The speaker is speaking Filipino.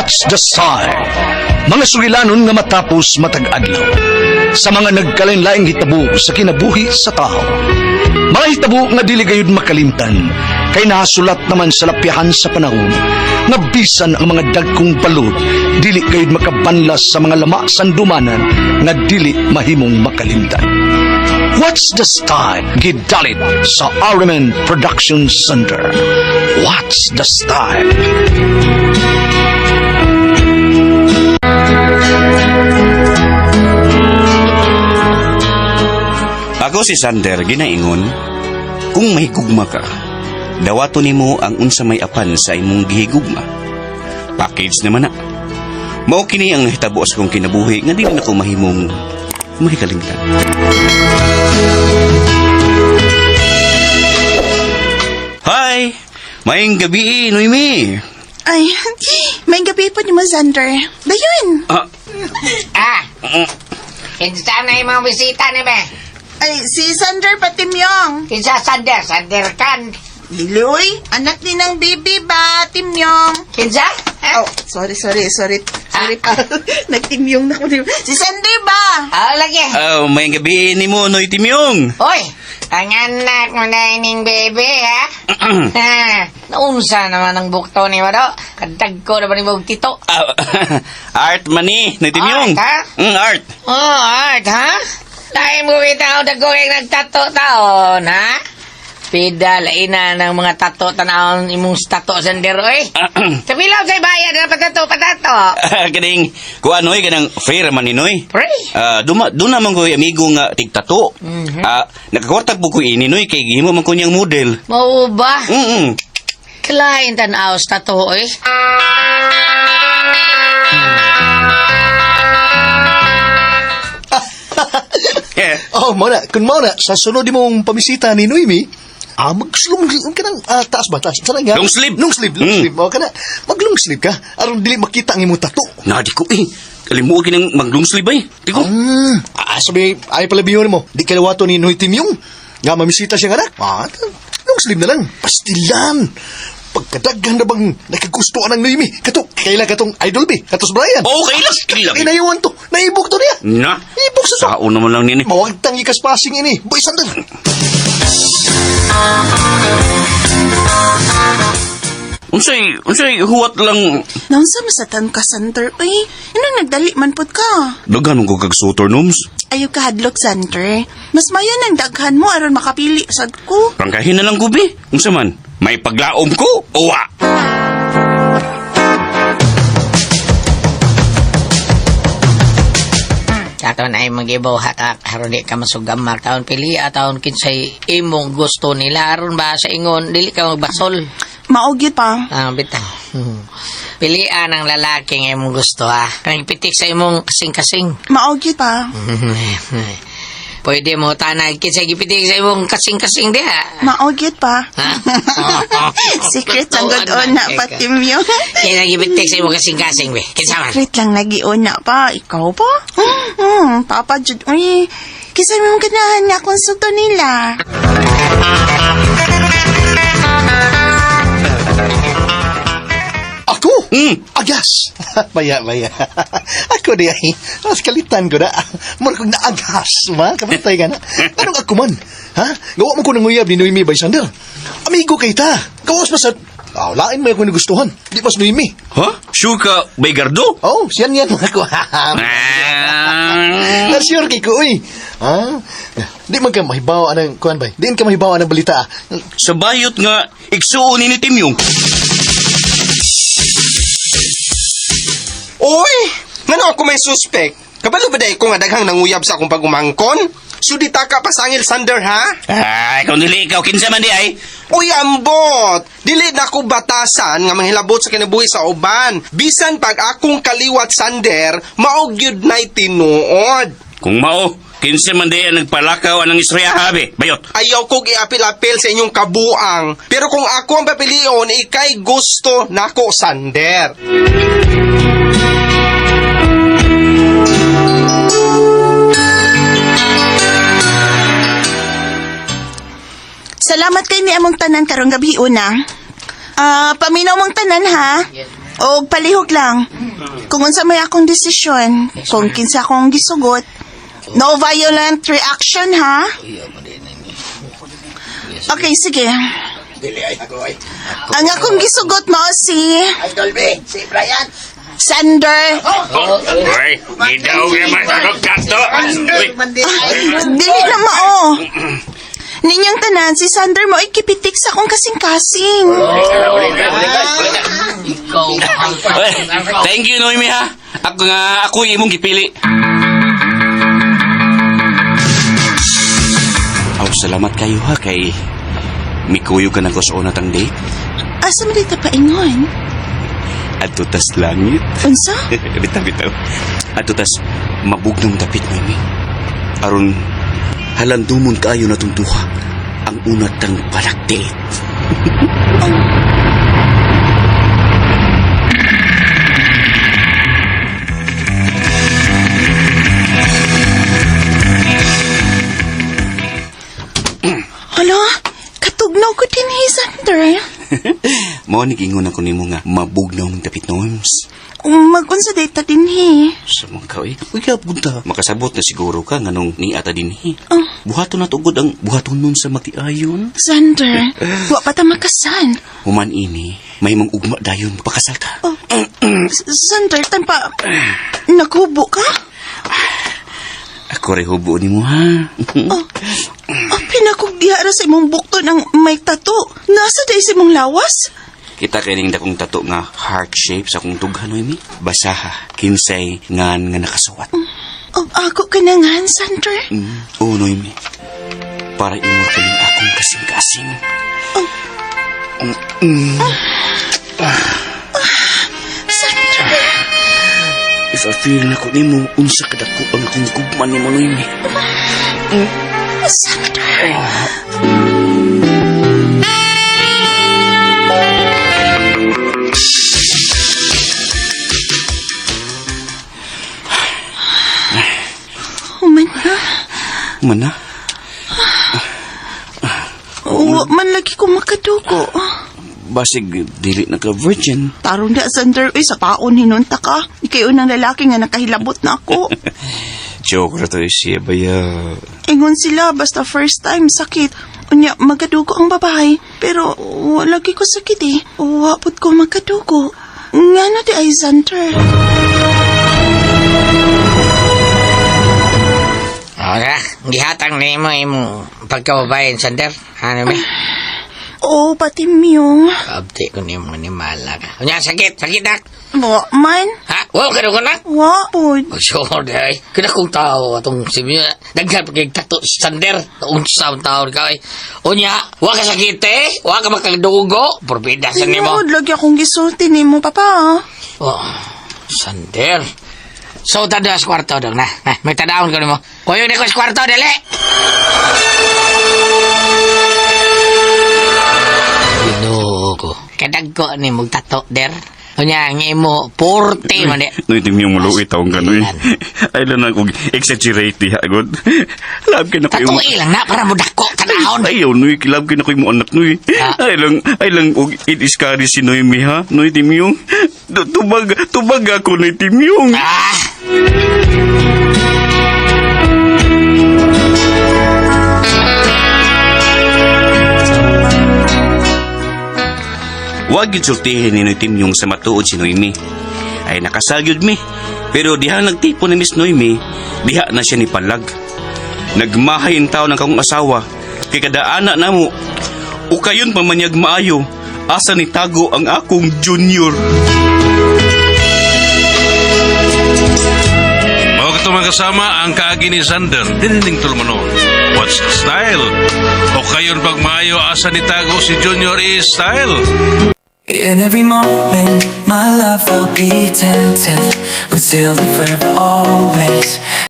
What's the sign? Mga sugilanon nga matapos matag adlaw. Sa mga nagkalain-laing hitabo sa kinabuhi sa tao. Mga hitabo nga dili gayud makalimtan, kay nasulat naman sa lapihan sa panahon, nga bisan ang mga dagkong balod, dili gayud makabanlas sa mga lama sandumanan, nga dili mahimong makalimtan. What's the style? Gidalit sa Ariman Production Center. What's the style? Ako si Sander, ginaingon, kung may gugma ka, dawato nimo ang unsa may apan sa imong gihigugma. Package naman na. Mao kini ang hitabo sa kong kinabuhi nga dili na ko mahimong mahikalimtan. Hi! Maayong gabi, Noemi. Ay, may gabi po ni mo, Sander. Dayon. Kinsa na yung mga bisita ni be? Ay, si Sander Patimyong. Kinsa Sander? Sander kan. Liloy, anak ni ng bibi ba, Timyong? Kinsa? Oh, sorry pa. Nagtimyong na ko. Si Sander ba? Lagi. Maayong gabi ni mo, Noy Timyong. Hoy, ang anak mo na ining bebe, ha? Naunsa naman ang bukto ni Wado. Kadag ko naman yung tito. Art mani, Noy Timyong. Art, ha? Art. Oh, art, ha? Dahil mo kita o dago yung nagtato taon, ha? Pida, laina ng mga tato tanawon imong tato Sander, oy. Kapilaw sa'y bayad na patato. Kading, kung ano kanang fair man ni Noy. Pre? Doon naman ko amigo nga tigtato. Nakakwartag po ko ini Noy, kay gihimo man ko niyang model. Mau ba? Mm-mm. Kalain tanaw sa tato, oy. Oh, muna, kung muna, sa sunod mong pamisita ni Noemi, mag-long ka ng taas ba? Taas, saan nga? Long sleeve. Long sleeve. O ka na, mag-long sleeve ka, aron dili makita ang imong tato. Di ko kalimutan kinang mag-long sleeve ay. Di ko. Sabi, ay pala bihon mo, di kalawato ni Noy Timyong, nga mamisita siya nga na. Long sleeve na lang, pastilan. Pagkadaghan na bang nakagustuhan ng Noemi, kailan katong idol be, katos Brian. Oo, kailan. Inayawan to, naibok to niya. Ibok sa to. Sao naman lang niya ni. Mawag tang ikas passing ini, boy Sander. Unsay huwat lang. Naunsa masatan ka, Sander? Uy, yun nagdali man pod ka. Daghan ko kag sutor noms. Ayaw ka hadlok, Sander. Mas mayan ang daghan mo aron makapili sad ko. Prangkahin na lang ko be. Unsa man? May paglaom ko? Uwa. Katon ay mag-ibuhat aron di ka masugamar taon pili taon kinsay imong gusto nila aron ba sa ingon dili ka magbasol. Maogyot pa. Bitaw. Pilian ang lalaki nga imong gusto ha. Kanang pitik sa imong kasing-kasing. Maogyot pa. Pwede mo tanag kinsay gipitik sa imong kasing-kasing diha. Maogyot pa. Ha? Secret lang gud na Patimyong. Kaya gipitik sa imong kasing-kasing be. Kinsa man? Secret lang nagiuna pa. Ikaw pa? Papa Jud. Uy, kisa mo ganahan nga kung suto nila. Ako? Agas. Baya. Ako di ay. Mas kalitan ko na. Muna kong naagas. Kapatay ka na. Anong ako man? Ha? Gawa mo ko ng uyab ni Noemi by Sander. Amigo kay ta. Gawas pa sa... lain mo ako nagustuhan. Di mas Noemi. Ha? Sure ka, Baygardo? Oh, siyan ako. Sure kay ko, uy. Ha? Di man ka mahibawa ng... Kuhan ba? Di ka mahibawa ng balita. Sa bayot nga, iksuon ni Timyong. Uy! Ngano ako may suspect? Kabalo ba dahi ko nga daghang nanguyab sa akong pagumangkon? Sudita ka pasangil Sander, ha? Kung dili ikaw, kinsa man di ay. Uy, ambot! Dili na ko batasan nga manghilabot sa kinabuhi sa uban. Bisan pag akong kaliwat Sander, maogyud na'y tinuod. Kung mao, kinsa man di ang nagpalakaw anang istorya habe, bayot. Ayaw kong iapil-apil sa inyong kabuang. Pero kung ako ang papilion, ikay gusto nako Sander. Salamat kay ni among tanan karong gabi una. Paminaw mong tanan ha. O palihog lang. Kung unsa may akong desisyon, kung kinsa akong gisugot, no violent reaction, ha? Okay, sige. Ang akong gisugot mo si... Sander. Uy, gidaw naman sa kato. Dili na mao. Ninyong tanan, si Sander mo ikipitik sa akong kasing-kasing. Thank you, Noemi, ha? Ako yung imong gipili. Aw, salamat kayo, ha, kay mikuyo ka na ko sa unatang date. Asa mo dito paingon? At tutas langit. Unsa? Bitaw-bitaw. At tutas mabugnong dapit, Noemi. Aron halandumon kaayo na tuntuha ang unat ng palagdate. Hala, katugnaw ko din Sander. Mao ni gingon ako nimo nga mabugnaw ng dapit, Norms. Mag-unsa data din Sa mga kaway, punta. Makasabot na siguro ka nga nung niata din, Oh. Buhaton na tugod ang buhaton nun sa magtiayon. Sander, wa pa ta makasan. Human ini, may mong ugma dayon pakasal ta. Oh. Sander, tanpa naghubo ka? Ako rin hubo ni mo, ha? Pinakugdihara sa imong bukto ng may tato. Nasa day sa imong lawas? Kita kaining dakong tato nga heart shape sa kong tughan, Noemi. Basaha, kinsay ngan nga nakasawat. Ako ka na nga, Sander. Oo, Noemi. Para imor ka rin akong kasing-kasing. Sander. If I feel na ko nimo, unsa kadako ang akong gugman ni mo, Noemi. Sander. Human na. Mana? Wa man lagi ko makadugo. Basig, dili na ka virgin. Tarong da, Sander. Uy, sa paon hinunta ka. Ikaw unang lalaki nga nakahilabot na ako. Joke na to siya, baya. Ingon sila, basta first time sakit. Unya, magadugo ang babae. Pero, lagi ko sakit eh. Wapot ko magadugo. Nga na di ay, Sander. Ora, gihatang ni mo imong pagkababayan, Sander. Ano mi? Oo, pati miyong. Abdi ko ni mo ni malak. Unya, sakit dak. Wa man. Ha? Wow, kano ko na? Wapod. Sure, day. Kina kong tao atong sibiyo. Daghan pagkig tato si Sander. Unsam taon ka eh. Unya, wa ka sakit eh. Wa ka makadugo. Porbida sa nimo. Tinod, lagi akong gisulti ni mo, papa. Oh, Sander. So, tada sa kwarto dong na. May tadaon ko nimo. Kuyo na ko sa kwarto, dali. Ginoo ko. Kadagko ni mong tato, der. Kunya, ang imo, 40 man di. No, ito yung maluwi taong gano'n. Ay lang ako exaggerate diha, agad. Lab ka na ko yung... Tato ilang na, para mo dako, tanahon. Ayaw, Noy. Kilab ka na ko yung anak, Noy. Ay lang, it-iskari si Noemi, ha? Noy, Timyong. Tubag ako, Noy, Timyong. Ah! Huwag yun sultihin ni Noy Timyong sa matuod si Noemi. Ay nakasagyod mi. Pero diha nagtipo ni Miss Noemi, diha na siya ni palag. Nagmahayin tao ng kakong asawa, kay kada anak na mo, o kayon pamanyag maayo, asa ni tago ang akong junior. Mao ka mga kasama ang kaagi ni Sander. Dinining tulmanon. What's the style? O kayon pag maayo asa ni tago si Junior is style. In every moment, my love will be tempted, concealed forever always.